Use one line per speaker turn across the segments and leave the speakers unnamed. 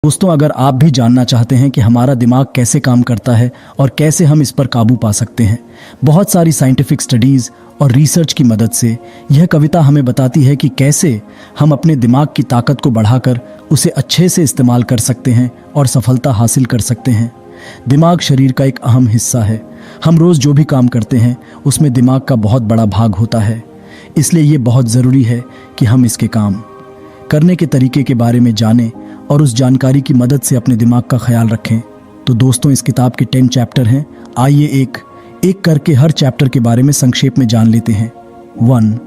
दोस्तों, अगर आप भी जानना चाहते हैं कि हमारा दिमाग कैसे काम करता है और कैसे हम इस पर काबू पा सकते हैं, बहुत सारी साइंटिफिक स्टडीज़ और रिसर्च की मदद से यह कविता हमें बताती है कि कैसे हम अपने दिमाग की ताकत को बढ़ाकर उसे अच्छे से इस्तेमाल कर सकते हैं और सफलता हासिल कर सकते हैं। दिमाग शरीर का एक अहम हिस्सा है। हम रोज़ जो भी काम करते हैं उसमें दिमाग का बहुत बड़ा भाग होता है। इसलिए ये बहुत ज़रूरी है कि हम इसके काम करने के तरीके के बारे में जानें और उस जानकारी की मदद से अपने दिमाग का ख्याल रखें। तो दोस्तों, इस किताब के 10 चैप्टर हैं। आइए एक एक करके हर चैप्टर के बारे में संक्षेप में जान लेते हैं। 1.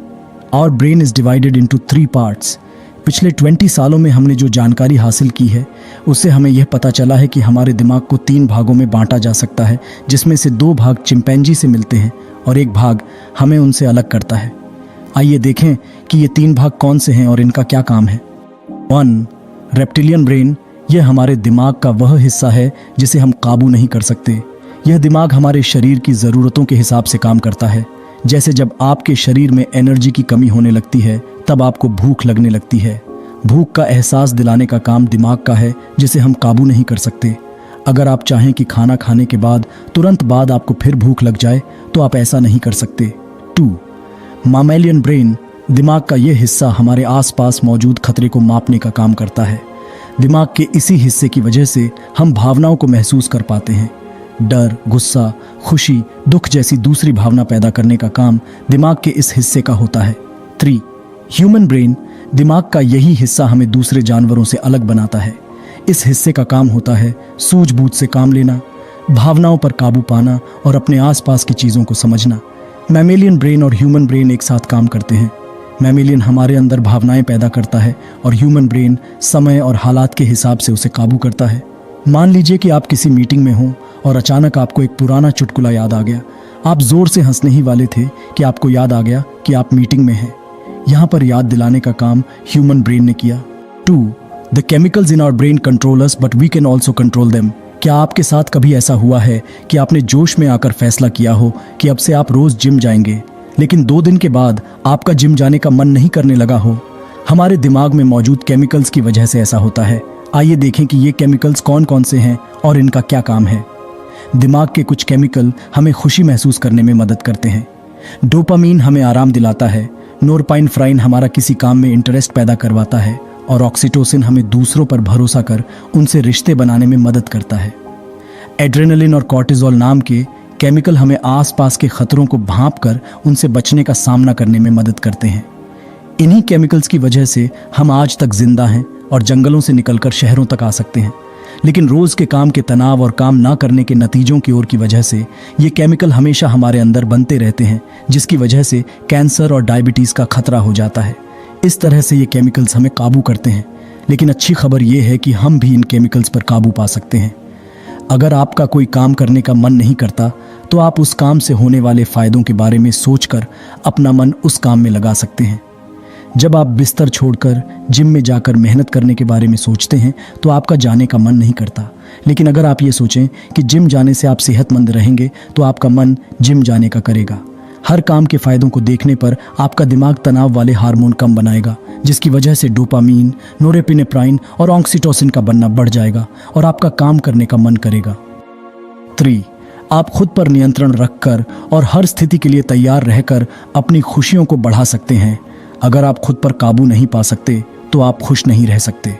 Our brain is divided into 3 parts. पिछले 20 सालों में हमने जो जानकारी हासिल की है उससे हमें यह पता चला है कि हमारे दिमाग को 3 भागों में बांटा जा सकता है, जिसमें से 2 भाग चिंपैंजी से मिलते हैं और 1 भाग हमें उनसे अलग करता है। आइए देखें कि ये 3 भाग कौन से हैं और इनका क्या काम है। 1. Reptilian brain. यह हमारे दिमाग का वह हिस्सा है जिसे हम काबू नहीं कर सकते। यह दिमाग हमारे शरीर की ज़रूरतों के हिसाब से काम करता है। जैसे जब आपके शरीर में एनर्जी की कमी होने लगती है तब आपको भूख लगने लगती है। भूख का एहसास दिलाने का काम दिमाग का है, जिसे हम काबू नहीं कर सकते। अगर आप चाहें कि खाना खाने के बाद तुरंत बाद आपको फिर भूख लग जाए तो आप ऐसा नहीं कर सकते। 2. Mammalian brain. दिमाग का यह हिस्सा हमारे आसपास मौजूद खतरे को मापने का काम करता है। दिमाग के इसी हिस्से की वजह से हम भावनाओं को महसूस कर पाते हैं। डर, गुस्सा, खुशी, दुख जैसी दूसरी भावना पैदा करने का काम दिमाग के इस हिस्से का होता है। 3. Human brain. दिमाग का यही हिस्सा हमें दूसरे जानवरों से अलग बनाता है। इस हिस्से का काम होता है सूझबूझ से काम लेना, भावनाओं पर काबू पाना और अपने आसपास की चीज़ों को समझना। मैमेलियन ब्रेन और ह्यूमन ब्रेन एक साथ काम करते हैं। मैमेलियन हमारे अंदर भावनाएं पैदा करता है और ह्यूमन ब्रेन समय और हालात के हिसाब से उसे काबू करता है। मान लीजिए कि आप किसी मीटिंग में हों और अचानक आपको एक पुराना चुटकुला याद आ गया। आप जोर से हंसने ही वाले थे कि आपको याद आ गया कि आप मीटिंग में हैं। यहाँ पर याद दिलाने का काम ह्यूमन ब्रेन ने किया। 2. The chemicals in our brain control us but we can also control them. क्या आपके साथ कभी ऐसा हुआ है कि आपने जोश में आकर फैसला किया हो कि अब से आप रोज जिम जाएंगे, लेकिन 2 दिन के बाद आपका जिम जाने का मन नहीं करने लगा हो? हमारे दिमाग में मौजूद केमिकल्स की वजह से ऐसा होता है। आइए देखें कि ये केमिकल्स कौन कौन से हैं और इनका क्या काम है। दिमाग के कुछ केमिकल हमें खुशी महसूस करने में मदद करते हैं। डोपामीन हमें आराम दिलाता है। नोरपाइनफ्राइन हमारा किसी काम में इंटरेस्ट पैदा करवाता है और ऑक्सीटोसिन हमें दूसरों पर भरोसा कर उनसे रिश्ते बनाने में मदद करता है। एड्रेनलिन और कॉर्टिजोल नाम के केमिकल हमें आसपास के खतरों को भांप कर उनसे बचने का सामना करने में मदद करते हैं। इन्हीं केमिकल्स की वजह से हम आज तक जिंदा हैं और जंगलों से निकलकर शहरों तक आ सकते हैं। लेकिन रोज के काम के तनाव और काम ना करने के नतीजों की ओर की वजह से ये केमिकल हमेशा हमारे अंदर बनते रहते हैं, जिसकी वजह से कैंसर और डायबिटीज़ का खतरा हो जाता है। इस तरह से ये केमिकल्स हमें काबू करते हैं। लेकिन अच्छी खबर ये है कि हम भी इन केमिकल्स पर काबू पा सकते हैं। अगर आपका कोई काम करने का मन नहीं करता तो आप उस काम से होने वाले फ़ायदों के बारे में सोचकर अपना मन उस काम में लगा सकते हैं। जब आप बिस्तर छोड़कर जिम में जाकर मेहनत करने के बारे में सोचते हैं तो आपका जाने का मन नहीं करता। लेकिन अगर आप ये सोचें कि जिम जाने से आप सेहतमंद रहेंगे तो आपका मन जिम जाने का करेगा। हर काम के फ़ायदों को देखने पर आपका दिमाग तनाव वाले हार्मोन कम बनाएगा, जिसकी वजह से डोपामीन, नोरेपिनेफ्राइन और ऑक्सीटोसिन का बनना बढ़ जाएगा और आपका काम करने का मन करेगा। 3. आप खुद पर नियंत्रण रखकर और हर स्थिति के लिए तैयार रहकर अपनी खुशियों को बढ़ा सकते हैं। अगर आप खुद पर काबू नहीं पा सकते तो आप खुश नहीं रह सकते।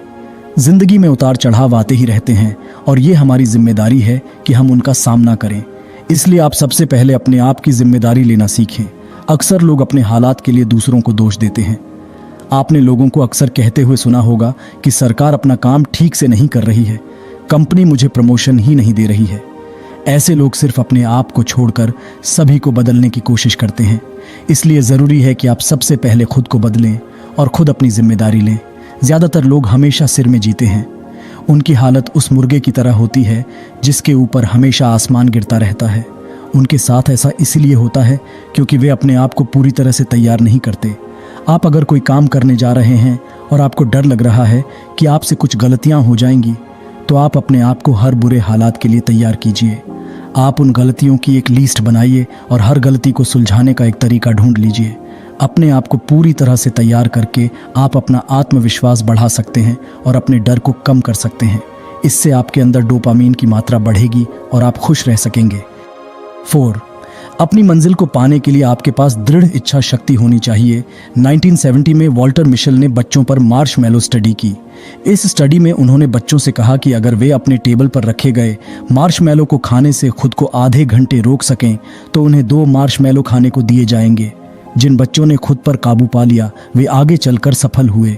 जिंदगी में उतार चढ़ाव आते ही रहते हैं और ये हमारी जिम्मेदारी है कि हम उनका सामना करें। इसलिए आप सबसे पहले अपने आप की जिम्मेदारी लेना सीखें। अक्सर लोग अपने हालात के लिए दूसरों को दोष देते हैं। आपने लोगों को अक्सर कहते हुए सुना होगा कि सरकार अपना काम ठीक से नहीं कर रही है, कंपनी मुझे प्रमोशन ही नहीं दे रही है। ऐसे लोग सिर्फ अपने आप को छोड़कर सभी को बदलने की कोशिश करते हैं। इसलिए ज़रूरी है कि आप सबसे पहले खुद को बदलें और खुद अपनी जिम्मेदारी लें। ज़्यादातर लोग हमेशा सिर में जीते हैं। उनकी हालत उस मुर्गे की तरह होती है जिसके ऊपर हमेशा आसमान गिरता रहता है। उनके साथ ऐसा इसलिए होता है क्योंकि वे अपने आप को पूरी तरह से तैयार नहीं करते। आप अगर कोई काम करने जा रहे हैं और आपको डर लग रहा है कि आपसे कुछ गलतियां हो जाएंगी, तो आप अपने आप को हर बुरे हालात के लिए तैयार कीजिए। आप उन गलतियों की एक लिस्ट बनाइए और हर गलती को सुलझाने का एक तरीका ढूंढ लीजिए। अपने आप को पूरी तरह से तैयार करके आप अपना आत्मविश्वास बढ़ा सकते हैं और अपने डर को कम कर सकते हैं। इससे आपके अंदर डोपामीन की मात्रा बढ़ेगी और आप खुश रह सकेंगे। 4. अपनी मंजिल को पाने के लिए आपके पास दृढ़ इच्छा शक्ति होनी चाहिए। 1970 में वॉल्टर मिशेल ने बच्चों पर मार्शमैलो स्टडी की। इस स्टडी में उन्होंने बच्चों से कहा कि अगर वे अपने टेबल पर रखे गए मार्शमैलो को खाने से खुद को आधे घंटे रोक सकें तो उन्हें 2 मार्शमैलो खाने को दिए जाएंगे। जिन बच्चों ने खुद पर काबू पा लिया वे आगे चलकर सफल हुए।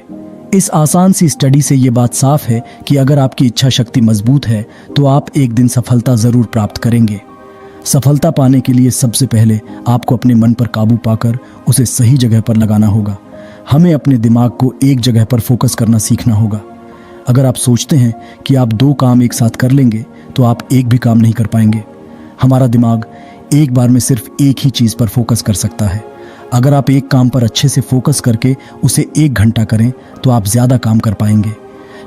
इस आसान सी स्टडी से ये बात साफ है कि अगर आपकी इच्छा शक्ति मजबूत है तो आप एक दिन सफलता जरूर प्राप्त करेंगे। सफलता पाने के लिए सबसे पहले आपको अपने मन पर काबू पाकर उसे सही जगह पर लगाना होगा। हमें अपने दिमाग को एक जगह पर फोकस करना सीखना होगा। अगर आप सोचते हैं कि आप 2 काम एक साथ कर लेंगे तो आप एक भी काम नहीं कर पाएंगे। हमारा दिमाग एक बार में सिर्फ एक ही चीज़ पर फोकस कर सकता है। अगर आप एक काम पर अच्छे से फोकस करके उसे 1 घंटा करें तो आप ज़्यादा काम कर पाएंगे।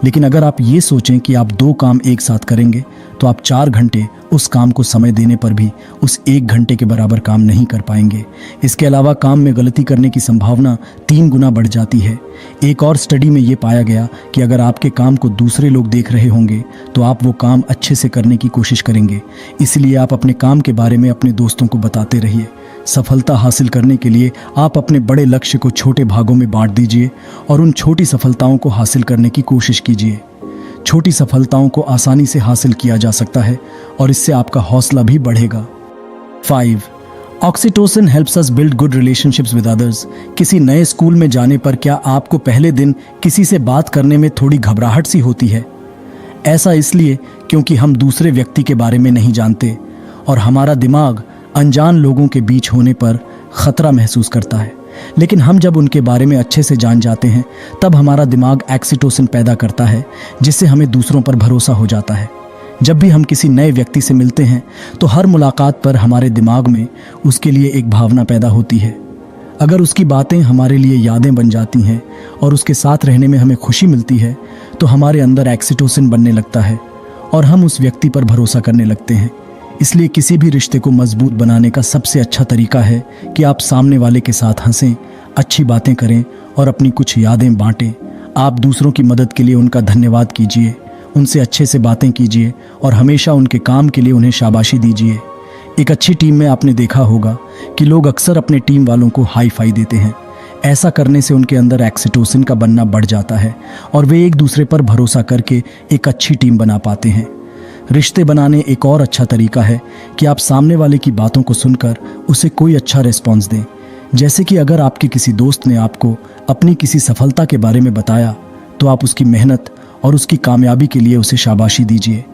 लेकिन अगर आप ये सोचें कि आप 2 काम एक साथ करेंगे तो आप 4 घंटे उस काम को समय देने पर भी उस 1 घंटे के बराबर काम नहीं कर पाएंगे। इसके अलावा काम में गलती करने की संभावना 3 गुना बढ़ जाती है। एक और स्टडी में ये पाया गया कि अगर आपके काम को दूसरे लोग देख रहे होंगे तो आप वो काम अच्छे से करने की कोशिश करेंगे। इसलिए आप अपने काम के बारे में अपने दोस्तों को बताते रहिए। सफलता हासिल करने के लिए आप अपने बड़े लक्ष्य को छोटे भागों में बांट दीजिए और उन छोटी सफलताओं को हासिल करने की कोशिश कीजिए। छोटी सफलताओं को आसानी से हासिल किया जा सकता है और इससे आपका हौसला भी बढ़ेगा। 5. Oxytocin helps us build good relationships with others. किसी नए स्कूल में जाने पर क्या आपको पहले दिन किसी से बात करने में थोड़ी घबराहट सी होती है? ऐसा इसलिए क्योंकि हम दूसरे व्यक्ति के बारे में नहीं जानते और हमारा दिमाग अनजान लोगों के बीच होने पर खतरा महसूस करता है। लेकिन हम जब उनके बारे में अच्छे से जान जाते हैं तब हमारा दिमाग ऑक्सीटोसिन पैदा करता है जिससे हमें दूसरों पर भरोसा हो जाता है। जब भी हम किसी नए व्यक्ति से मिलते हैं तो हर मुलाकात पर हमारे दिमाग में उसके लिए एक भावना पैदा होती है। अगर उसकी बातें हमारे लिए यादें बन जाती हैं और उसके साथ रहने में हमें खुशी मिलती है तो हमारे अंदर ऑक्सीटोसिन बनने लगता है और हम उस व्यक्ति पर भरोसा करने लगते हैं। इसलिए किसी भी रिश्ते को मजबूत बनाने का सबसे अच्छा तरीका है कि आप सामने वाले के साथ हंसें, अच्छी बातें करें और अपनी कुछ यादें बांटें। आप दूसरों की मदद के लिए उनका धन्यवाद कीजिए, उनसे अच्छे से बातें कीजिए और हमेशा उनके काम के लिए उन्हें शाबाशी दीजिए। एक अच्छी टीम में आपने देखा होगा कि लोग अक्सर अपने टीम वालों को हाई फाई देते हैं। ऐसा करने से उनके अंदर ऑक्सीटोसिन का बनना बढ़ जाता है और वे एक दूसरे पर भरोसा करके एक अच्छी टीम बना पाते हैं। रिश्ते बनाने एक और अच्छा तरीका है कि आप सामने वाले की बातों को सुनकर उसे कोई अच्छा रिस्पॉन्स दें। जैसे कि अगर आपके किसी दोस्त ने आपको अपनी किसी सफलता के बारे में बताया तो आप उसकी मेहनत और उसकी कामयाबी के लिए उसे शाबाशी दीजिए।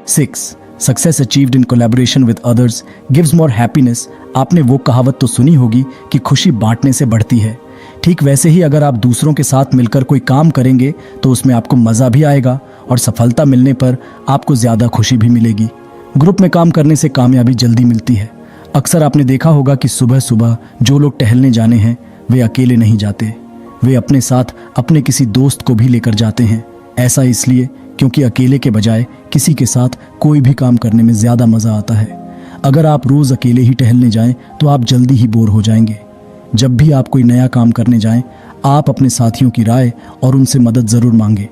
6. Success achieved in collaboration with others gives more happiness. आपने वो कहावत तो सुनी होगी कि खुशी बांटने से बढ़ती है। ठीक वैसे ही अगर आप दूसरों के साथ मिलकर कोई काम करेंगे तो उसमें आपको मज़ा भी आएगा और सफलता मिलने पर आपको ज़्यादा खुशी भी मिलेगी। ग्रुप में काम करने से कामयाबी जल्दी मिलती है। अक्सर आपने देखा होगा कि सुबह सुबह जो लोग टहलने जाने हैं वे अकेले नहीं जाते, वे अपने साथ अपने किसी दोस्त को भी लेकर जाते हैं। ऐसा इसलिए क्योंकि अकेले के बजाय किसी के साथ कोई भी काम करने में ज़्यादा मज़ा आता है। अगर आप रोज़ अकेले ही टहलने जाएं तो आप जल्दी ही बोर हो जाएंगे। जब भी आप कोई नया काम करने जाएं, आप अपने साथियों की राय और उनसे मदद ज़रूर मांगें।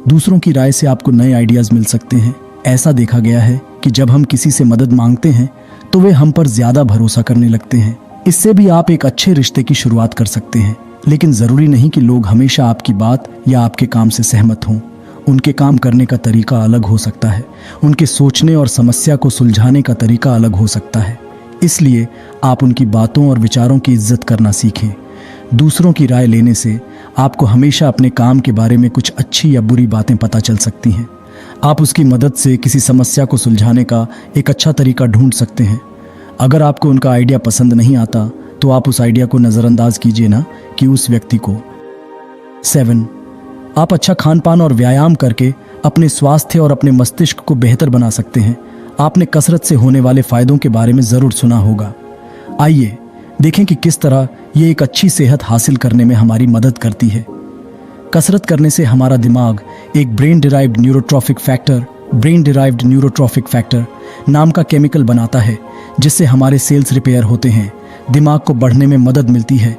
दूसरों की राय से आपको नए आइडियाज़ मिल सकते हैं। ऐसा देखा गया है कि जब हम किसी से मदद मांगते हैं तो वे हम पर ज़्यादा भरोसा करने लगते हैं। इससे भी आप एक अच्छे रिश्ते की शुरुआत कर सकते हैं। लेकिन ज़रूरी नहीं कि लोग हमेशा आपकी बात या आपके काम से सहमत हों। उनके काम करने का तरीका अलग हो सकता है, उनके सोचने और समस्या को सुलझाने का तरीका अलग हो सकता है। इसलिए आप उनकी बातों और विचारों की इज्जत करना सीखें। दूसरों की राय लेने से आपको हमेशा अपने काम के बारे में कुछ अच्छी या बुरी बातें पता चल सकती हैं। आप उसकी मदद से किसी समस्या को सुलझाने का एक अच्छा तरीका ढूंढ सकते हैं। अगर आपको उनका आइडिया पसंद नहीं आता तो आप उस आइडिया को नज़रअंदाज कीजिए ना कि उस व्यक्ति को। 7. आप अच्छा खान पान और व्यायाम करके अपने स्वास्थ्य और अपने मस्तिष्क को बेहतर बना सकते हैं। आपने कसरत से होने वाले फ़ायदों के बारे में ज़रूर सुना होगा। आइए देखें कि किस तरह ये एक अच्छी सेहत हासिल करने में हमारी मदद करती है। कसरत करने से हमारा दिमाग एक ब्रेन डिराइव्ड न्यूरोट्रॉफिक फैक्टर नाम का केमिकल बनाता है जिससे हमारे सेल्स रिपेयर होते हैं, दिमाग को बढ़ने में मदद मिलती है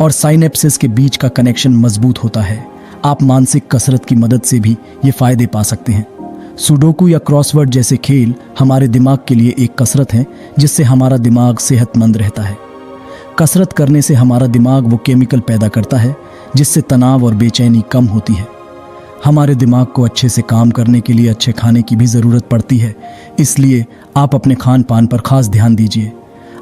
और साइनेप्सिस के बीच का कनेक्शन मजबूत होता है। आप मानसिक कसरत की मदद से भी ये फायदे पा सकते हैं। सुडोकू या क्रॉसवर्ड जैसे खेल हमारे दिमाग के लिए एक कसरत है, जिससे हमारा दिमाग सेहतमंद रहता है। कसरत करने से हमारा दिमाग वो केमिकल पैदा करता है जिससे तनाव और बेचैनी कम होती है। हमारे दिमाग को अच्छे से काम करने के लिए अच्छे खाने की भी ज़रूरत पड़ती है, इसलिए आप अपने खान पान पर खास ध्यान दीजिए।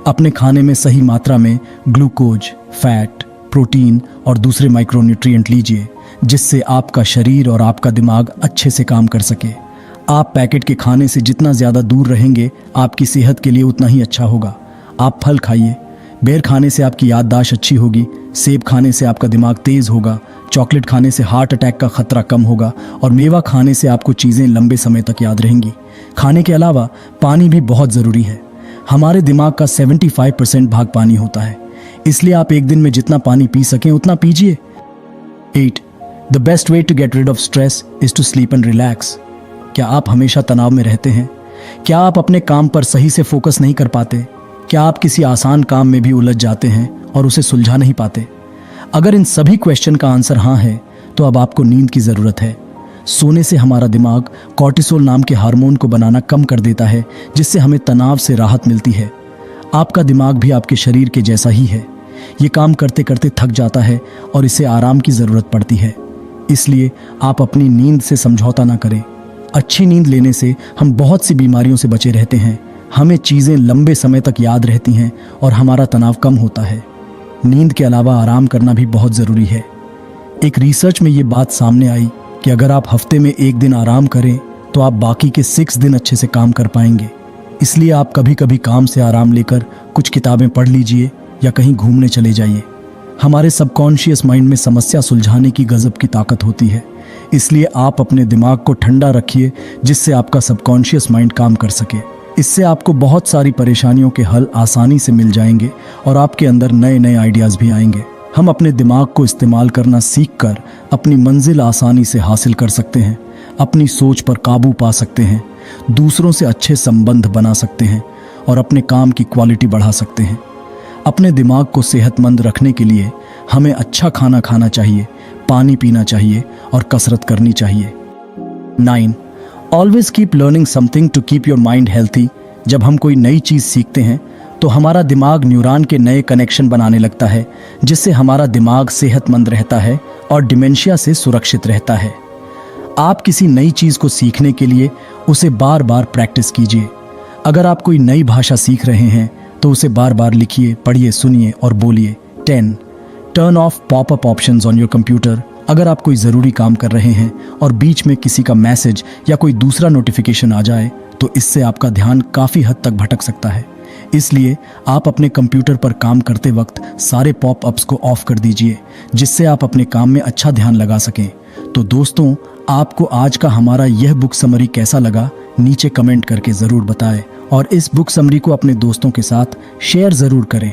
अपने खाने में सही मात्रा में ग्लूकोज, फैट, प्रोटीन और दूसरे माइक्रोन्यूट्रिएंट लीजिए, जिससे आपका शरीर और आपका दिमाग अच्छे से काम कर सके। आप पैकेट के खाने से जितना ज़्यादा दूर रहेंगे, आपकी सेहत के लिए उतना ही अच्छा होगा। आप फल खाइए। बेर खाने से आपकी याददाश्त अच्छी होगी, सेब खाने से आपका दिमाग तेज़ होगा, चॉकलेट खाने से हार्ट अटैक का खतरा कम होगा और मेवा खाने से आपको चीज़ें लंबे समय तक याद रहेंगी। खाने के अलावा पानी भी बहुत ज़रूरी है। हमारे दिमाग का 75% भाग पानी होता है, इसलिए आप एक दिन में जितना पानी पी सकें उतना पीजिए। 8. The best way to get rid of stress is to sleep and relax. क्या आप हमेशा तनाव में रहते हैं? क्या आप अपने काम पर सही से फोकस नहीं कर पाते? क्या आप किसी आसान काम में भी उलझ जाते हैं और उसे सुलझा नहीं पाते? अगर इन सभी क्वेश्चन का आंसर हाँ है, तो अब आपको नींद की ज़रूरत है। सोने से हमारा दिमाग कॉर्टिसोल नाम के हार्मोन को बनाना कम कर देता है, जिससे हमें तनाव से राहत मिलती है। आपका दिमाग भी आपके शरीर के जैसा ही है। ये काम करते करते थक जाता है और इसे आराम की ज़रूरत पड़ती है। इसलिए आप अपनी नींद से समझौता ना करें। अच्छी नींद लेने से हम बहुत सी बीमारियों से बचे रहते हैं, हमें चीज़ें लंबे समय तक याद रहती हैं और हमारा तनाव कम होता है। नींद के अलावा आराम करना भी बहुत ज़रूरी है। एक रिसर्च में ये बात सामने आई कि अगर आप हफ्ते में एक दिन आराम करें तो आप बाकी के 6 दिन अच्छे से काम कर पाएंगे। इसलिए आप कभी कभी काम से आराम लेकर कुछ किताबें पढ़ लीजिए या कहीं घूमने चले जाइए। हमारे सबकॉन्शियस माइंड में समस्या सुलझाने की गजब की ताकत होती है, इसलिए आप अपने दिमाग को ठंडा रखिए, जिससे आपका सबकॉन्शियस माइंड काम कर सके। इससे आपको बहुत सारी परेशानियों के हल आसानी से मिल जाएंगे और आपके अंदर नए नए आइडियाज़ भी आएंगे। हम अपने दिमाग को इस्तेमाल करना सीखकर अपनी मंजिल आसानी से हासिल कर सकते हैं, अपनी सोच पर काबू पा सकते हैं, दूसरों से अच्छे संबंध बना सकते हैं और अपने काम की क्वालिटी बढ़ा सकते हैं। अपने दिमाग को सेहतमंद रखने के लिए हमें अच्छा खाना खाना चाहिए, पानी पीना चाहिए और कसरत करनी चाहिए। 9. Always keep learning something to keep your mind healthy. जब हम कोई नई चीज़ सीखते हैं तो हमारा दिमाग न्यूरॉन के नए कनेक्शन बनाने लगता है, जिससे हमारा दिमाग सेहतमंद रहता है और डिमेंशिया से सुरक्षित रहता है। आप किसी नई चीज़ को सीखने के लिए उसे बार बार प्रैक्टिस कीजिए। अगर आप कोई नई भाषा सीख रहे हैं तो उसे बार बार लिखिए, पढ़िए, सुनिए और बोलिए। 10. Turn off popup options on your computer. अगर आप कोई ज़रूरी काम कर रहे हैं और बीच में किसी का मैसेज या कोई दूसरा नोटिफिकेशन आ जाए तो इससे आपका ध्यान काफ़ी हद तक भटक सकता है। इसलिए आप अपने कंप्यूटर पर काम करते वक्त सारे पॉपअप्स को ऑफ कर दीजिए, जिससे आप अपने काम में अच्छा ध्यान लगा सकें। तो दोस्तों, आपको आज का हमारा यह बुक समरी कैसा लगा, नीचे कमेंट करके ज़रूर बताएं और इस बुक समरी को अपने दोस्तों के साथ शेयर ज़रूर करें।